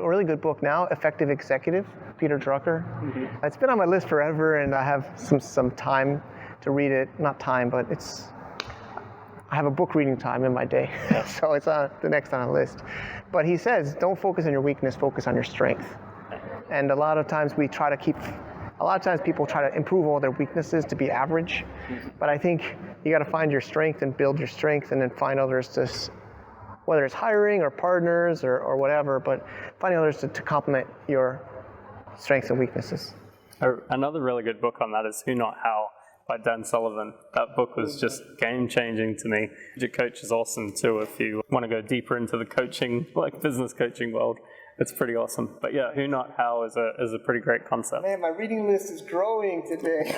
Speaker 1: really good book now, Effective Executive, Peter Drucker. Mm-hmm. It's been on my list forever, and I have some time to read it. Not time, but I have a book reading time in my day, so it's the next on the list. But he says, don't focus on your weakness, focus on your strength. And a lot of times people try to improve all their weaknesses to be average. But I think you got to find your strength and build your strength, and then find others to, whether it's hiring or partners or whatever, but finding others to complement your strengths and weaknesses.
Speaker 5: Another really good book on that is Who Not How by Dan Sullivan. That book was just game-changing to me. Your coach is awesome too if you want to go deeper into the coaching, like business coaching world. It's pretty awesome. But yeah, Who Not How is a pretty great concept.
Speaker 1: Man, my reading list is growing today.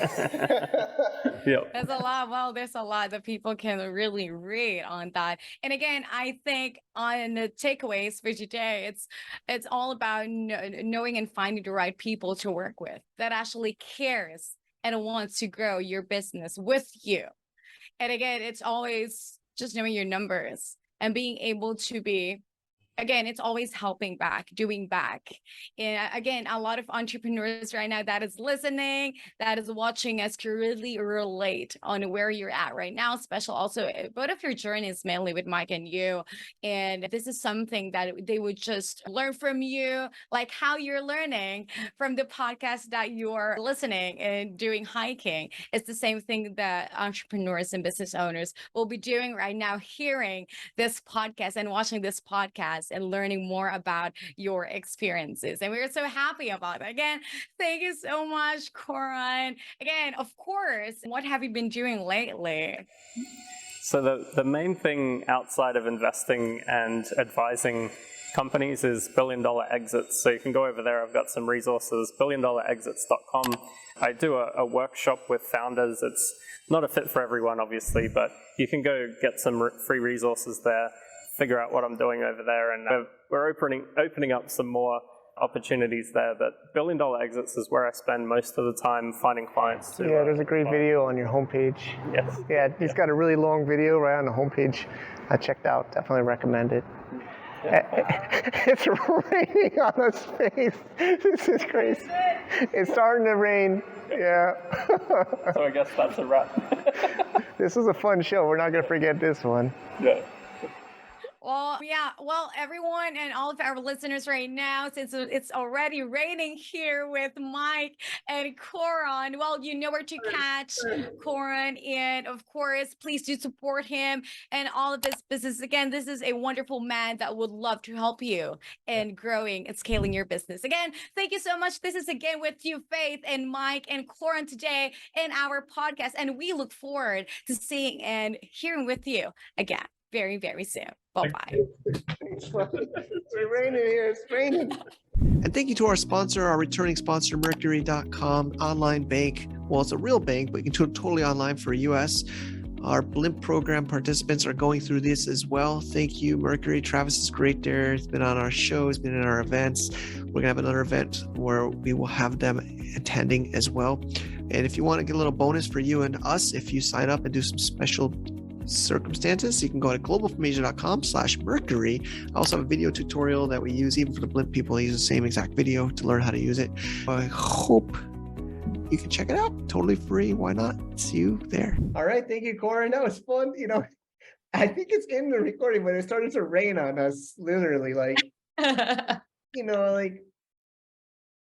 Speaker 5: Yep.
Speaker 4: There's a lot. Well, there's a lot that people can really read on that. And again, I think on the takeaways for today, it's all about knowing and finding the right people to work with that actually cares and wants to grow your business with you. And again, it's always just knowing your numbers and being able to be, again, it's always helping back, doing back. And again, a lot of entrepreneurs right now that is listening, that is watching us can really relate on where you're at right now, especially also both of your journeys, mainly with Mike and you. And this is something that they would just learn from you, like how you're learning from the podcast that you're listening and doing hiking. It's the same thing that entrepreneurs and business owners will be doing right now, hearing this podcast and watching this podcast and learning more about your experiences. And we're so happy about it. Again, thank you so much, Coran. Again, of course, what have you been doing lately?
Speaker 5: So the main thing outside of investing and advising companies is billion-dollar exits. So you can go over there. I've got some resources, billiondollarexits.com. I do a workshop with founders. It's not a fit for everyone, obviously, but you can go get some free resources there, figure out what I'm doing over there, and we're opening up some more opportunities there. But $1 Billion Exits is where I spend most of the time finding clients.
Speaker 1: Yeah, there's a great video on your homepage.
Speaker 5: Yes.
Speaker 1: Yeah, he's got a really long video right on the homepage. I checked out. Definitely recommend it. It's raining on us face. This is crazy. It's starting to rain. Yeah.
Speaker 5: So I guess that's a wrap.
Speaker 1: This was a fun show. We're not going to forget this one.
Speaker 5: Yeah.
Speaker 4: Well, yeah. Well, everyone and all of our listeners right now, since it's already raining here with Mike and Coron, well, you know where to catch Coron. And of course, please do support him and all of his business. Again, this is a wonderful man that would love to help you in growing and scaling your business. Again, thank you so much. This is again with you, Faith and Mike and Coron today in our podcast. And we look forward to seeing and hearing with you again very, very soon. Bye-bye.
Speaker 1: It's raining here. It's raining. And thank you to our sponsor, our returning sponsor, Mercury.com, online bank. Well, it's a real bank, but you can do it totally online for US. Our Blimp program participants are going through this as well. Thank you, Mercury. Travis is great there. He's been on our show. He's been in our events. We're going to have another event where we will have them attending as well. And if you want to get a little bonus for you and us, if you sign up and do some special circumstances, you can go to globalfromasia.com/Mercury. I also have a video tutorial that we use even for the Blimp people. I use the same exact video to learn how to use it. I hope you can check it out. Totally free. Why not? See you there. All right. Thank you, Corin. That was fun. I think it's in the recording, but it started to rain on us, literally. Like,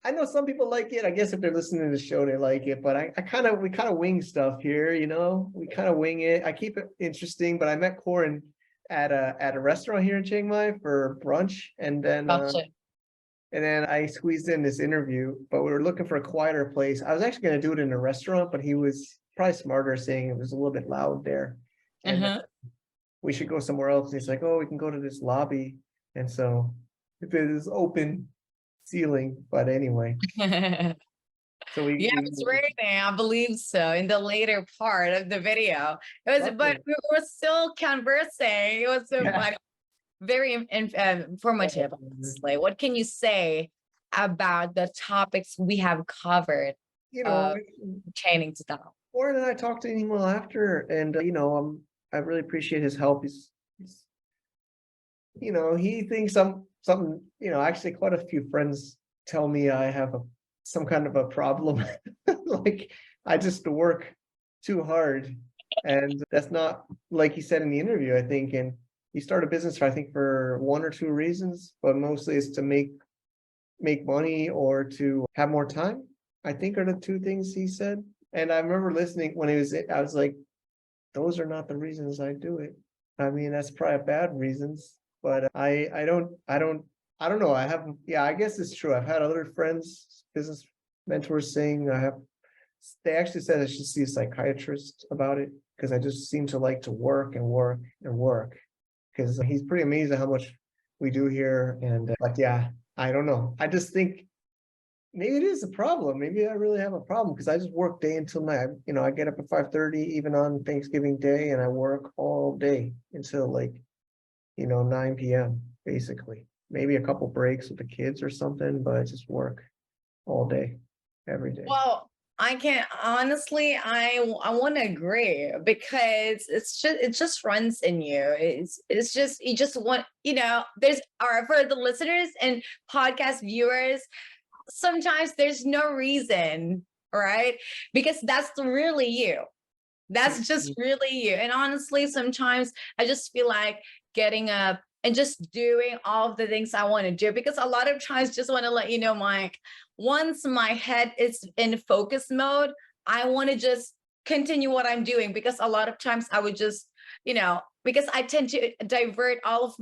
Speaker 1: I know some people like it. I guess if they're listening to the show, they like it. But we kind of wing stuff here, we kind of wing it. I keep it interesting. But I met Corin at a restaurant here in Chiang Mai for brunch, and then
Speaker 3: Gotcha.
Speaker 1: and then I squeezed in this interview. But we were looking for a quieter place. I was actually going to do it in a restaurant, but he was probably smarter, saying it was a little bit loud there, and we should go somewhere else. And he's like, "Oh, we can go to this lobby," and so there's open ceiling, but anyway. So
Speaker 3: Yeah, it's raining. I believe so. In the later part of the video, it was, but we were still conversing. It was so funny, very informative. Honestly, what can you say about the topics we have covered? Pertaining to that.
Speaker 1: Warren and I talked to him after, and I really appreciate his help. He's he thinks something, actually quite a few friends tell me I have some kind of a problem. Like I just work too hard. And that's not, like he said in the interview, I think, and he started a business for one or two reasons, but mostly it's to make money or to have more time, I think are the two things he said. And I remember listening when I was like, those are not the reasons I do it. I mean, that's probably bad reasons. But I don't know. I guess it's true. I've had other friends, business mentors saying they actually said I should see a psychiatrist about it because I just seem to like to work and work and work, because he's pretty amazed at how much we do here. And I don't know. I just think maybe it is a problem. Maybe I really have a problem because I just work day until night. I get up at 5:30 even on Thanksgiving Day, and I work all day until 9 p.m. basically. Maybe a couple breaks with the kids or something, but I just work all day, every day.
Speaker 3: Well, I can honestly, I want to agree because it just runs in you. It's just you just want, there's for the listeners and podcast viewers, sometimes there's no reason, right? Because that's really you. That's just really you. And honestly, sometimes I just feel like getting up and just doing all of the things I want to do, because a lot of times just want to let you know, Mike, once my head is in focus mode, I want to just continue what I'm doing, because a lot of times I would just, because I tend to divert all of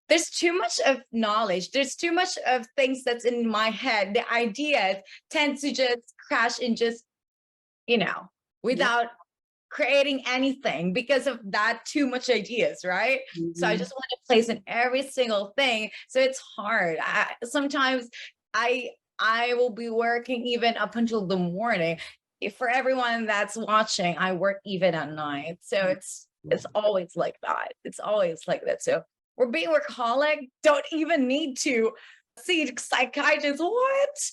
Speaker 3: there's too much of knowledge. There's too much of things that's in my head. The ideas tend to just crash and just, without creating anything because of that too much ideas, right? So I just want to place in every single thing. So it's hard. Sometimes I will be working even up until the morning. For everyone that's watching, I work even at night. So it's always like that. It's always like that. So we're being workaholic, don't even need to see psychiatrists. What?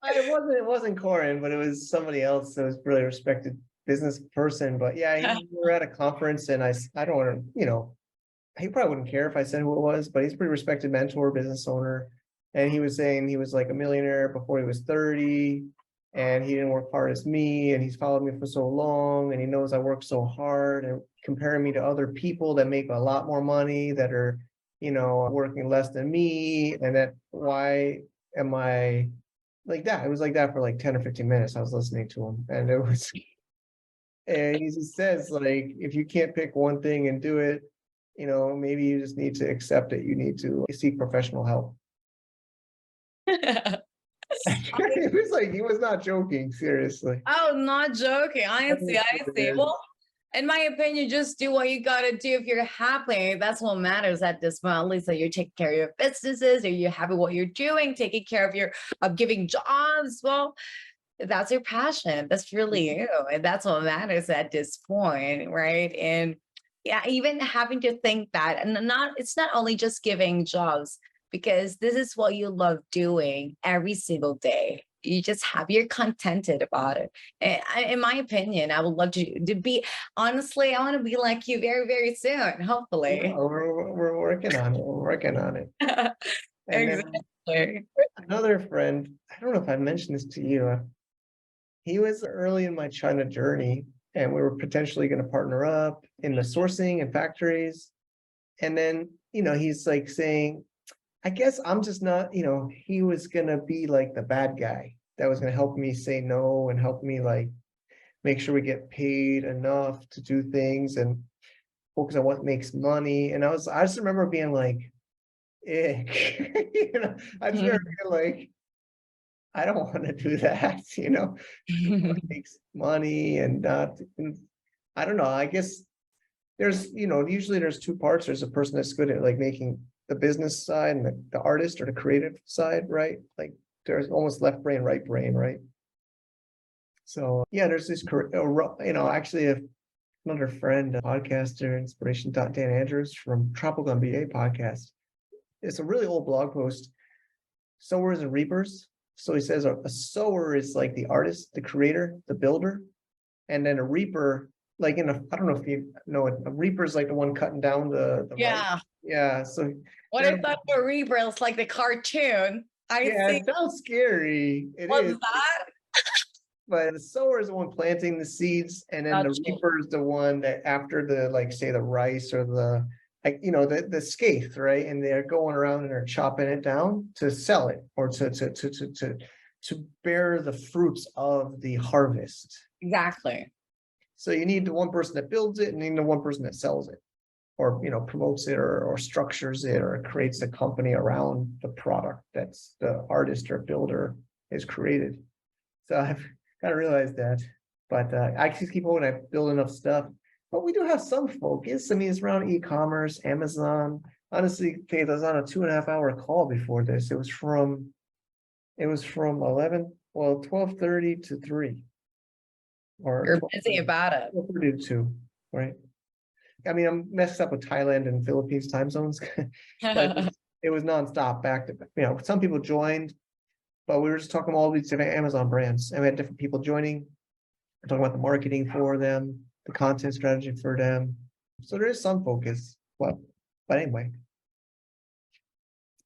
Speaker 3: But
Speaker 1: it wasn't Corin, but it was somebody else that was really respected business person. But we were at a conference, and I don't want to, he probably wouldn't care if I said who it was, but he's a pretty respected mentor, business owner. And he was saying he was like a millionaire before he was 30. and he didn't work hard as me, and he's followed me for so long, and he knows I work so hard, and comparing me to other people that make a lot more money that are, working less than me, and that why am I like that? It was like that for like 10 or 15 minutes. I was listening to him, and it was, and he just says, like, if you can't pick one thing and do it, maybe you just need to accept it. You need to seek professional help. It was like, he was not joking, seriously.
Speaker 3: Oh, not joking. I see. I see. Well, in my opinion, just do what you gotta do. If you're happy, that's what matters at this point. At least that you're taking care of your businesses, or you're happy what you're doing, taking care of of giving jobs. Well, that's your passion. That's really you. And that's what matters at this point, right? And yeah, even having to think that, and it's not only just giving jobs, because this is what you love doing every single day. You're contented about it. And in my opinion, I would love to be, honestly, I want to be like you very, very soon, hopefully.
Speaker 1: We're working on it. We're working on it. And then
Speaker 3: Exactly.
Speaker 1: another friend, I don't know if I mentioned this to you. He was early in my China journey, and we were potentially going to partner up in the sourcing and factories. And then, he's like saying, I guess I'm just not, he was going to be like the bad guy that was going to help me say no and help me like make sure we get paid enough to do things and focus on what makes money. And I just remember being like, ick. I just remember being like, I don't want to do that, what makes money and not, I don't know. I guess there's, usually there's two parts. There's a person that's good at like making the business side and the artist or the creative side, right? Like there's almost left brain, right brain, right? So yeah, there's this, actually another friend, a podcaster, Inspiration Dan Andrews from Tropical MBA podcast. It's a really old blog post, sowers and reapers. So he says a sower is like the artist, the creator, the builder, and then a reaper, like I don't know if you know it, a reaper is like the one cutting down the
Speaker 3: Yeah.
Speaker 1: rice. Yeah. So
Speaker 3: What I thought for Reaper, it's like the cartoon.
Speaker 1: yeah,
Speaker 3: See.
Speaker 1: it sounds scary. It
Speaker 3: What's
Speaker 1: is.
Speaker 3: that?
Speaker 1: But the sower is the one planting the seeds, and then the
Speaker 3: Gotcha.
Speaker 1: reaper is the one that after the, like, say the rice or the, like, the scathe, right? And they're going around and they're chopping it down to sell it or to bear the fruits of the harvest.
Speaker 3: Exactly.
Speaker 1: So you need the one person that builds it and you need the one person that sells it, or promotes it, or structures it, or creates a company around the product that's the artist or builder has created. So I've got to realize that, but I just keep hoping I build enough stuff. But we do have some focus. I mean, it's around e-commerce, Amazon. Honestly, Faith, I was on a 2.5-hour call before this. It was from 12:30 to 3. Or
Speaker 3: You're busy about it.
Speaker 1: 12:30 to 2, right? I mean, I'm messed up with Thailand and Philippines time zones, but it was nonstop back to, some people joined, but we were just talking about all these different Amazon brands, and we had different people joining. We're talking about the marketing for them, the content strategy for them. So there is some focus, but anyway.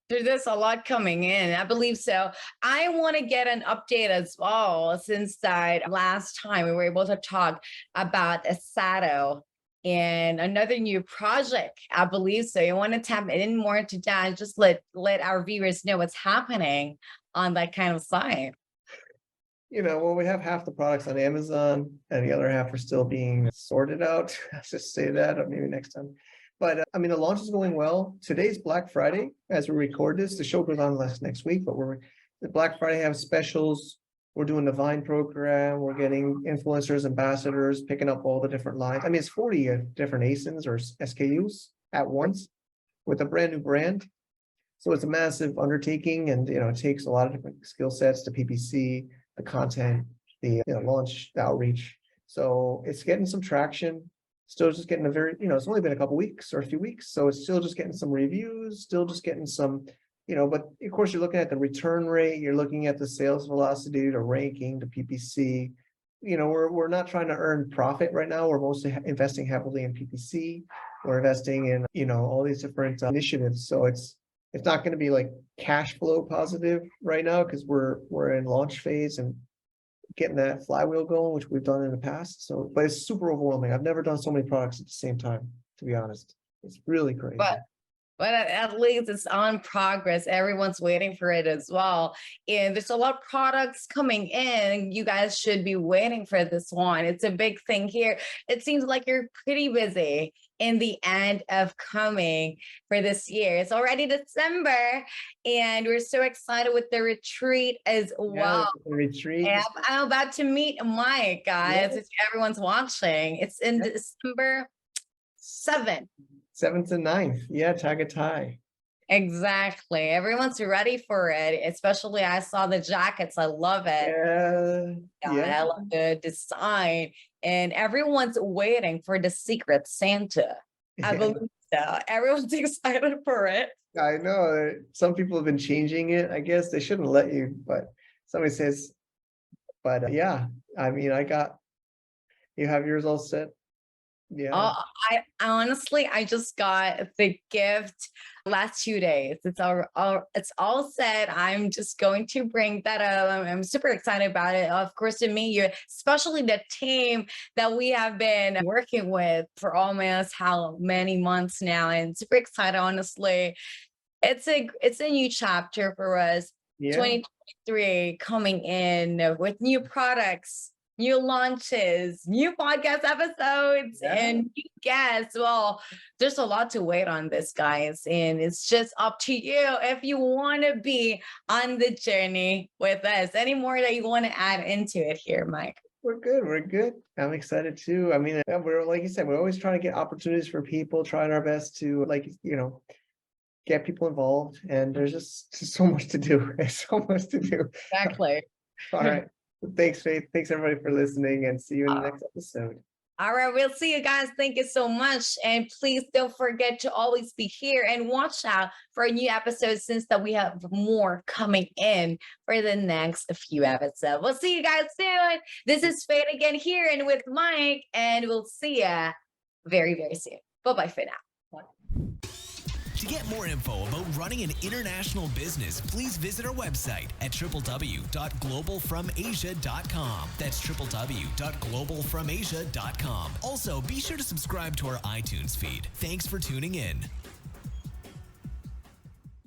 Speaker 3: There's a lot coming in. I believe so. I want to get an update as well, since that last time we were able to talk about Asado and another new project. I believe so. You want to tap in more into that? Just let our viewers know what's happening on that kind of site.
Speaker 1: Well, we have half the products on Amazon and the other half are still being sorted out. Let's just say that, or maybe next time. But I mean, the launch is going well. Today's Black Friday as we record this. The show goes on next week, but the Black Friday have specials. We're doing the Vine program. We're getting influencers, ambassadors, picking up all the different lines. I mean, it's 40 different ASINs or SKUs at once with a brand new brand. So it's a massive undertaking, and it takes a lot of different skill sets, the PPC, the content, the launch, the outreach. So it's getting some traction. Still just getting it's only been a couple weeks or a few weeks. So it's still just getting some reviews, still just getting some, but of course you're looking at the return rate, you're looking at the sales velocity, the ranking, the PPC. We're not trying to earn profit right now. We're mostly investing heavily in PPC. We're investing in, all these different initiatives. So it's not going to be like cash flow positive right now because we're in launch phase, and getting that flywheel going, which we've done in the past. So, but it's super overwhelming. I've never done so many products at the same time, to be honest. It's really crazy.
Speaker 3: But at least it's on progress. Everyone's waiting for it as well. And there's a lot of products coming in. You guys should be waiting for this one. It's a big thing here. It seems like you're pretty busy in the end of coming for this year. It's already December, and we're so excited with the retreat as well.
Speaker 1: The retreat.
Speaker 3: And I'm about to meet Mike, guys.
Speaker 1: Yes.
Speaker 3: If everyone's watching, it's in December 7th.
Speaker 1: 7th and 9th. Yeah, Tagatai.
Speaker 3: Exactly. Everyone's ready for it. Especially I saw the jackets. I love it.
Speaker 1: Yeah.
Speaker 3: I love the design. And everyone's waiting for the Secret Santa. I believe so. Everyone's excited for it.
Speaker 1: I know. Some people have been changing it. I guess they shouldn't let you, but somebody says, but yeah, I mean, you have yours all set. Yeah.
Speaker 3: I honestly, I just got the gift last 2 days. It's all set. I'm just going to bring that up. I'm super excited about it. Of course, to meet you, especially the team that we have been working with for almost how many months now, and super excited. Honestly, it's a new chapter for us.
Speaker 1: Yeah.
Speaker 3: 2023 coming in with new products, new launches, new podcast episodes, and new guests. Well, there's a lot to wait on this, guys. And it's just up to you if you want to be on the journey with us. Any more that you want to add into it here, Mike?
Speaker 1: We're good. We're good. I'm excited too. I mean, we're, like you said, we're always trying to get opportunities for people, trying our best to, like, get people involved. And there's just so much to do. There's so much to do.
Speaker 3: Exactly.
Speaker 1: All right. Thanks, Faith. Thanks, everybody, for listening, and see you in the next episode.
Speaker 3: All right, we'll see you guys. Thank you so much. And please don't forget to always be here and watch out for a new episode, since that we have more coming in for the next few episodes. We'll see you guys soon. This is Faith again here and with Mike, and we'll see you very, very soon. Bye-bye for now.
Speaker 2: To get more info about running an international business, please visit our website at www.globalfromasia.com. That's www.globalfromasia.com. Also, be sure to subscribe to our iTunes feed. Thanks for tuning in.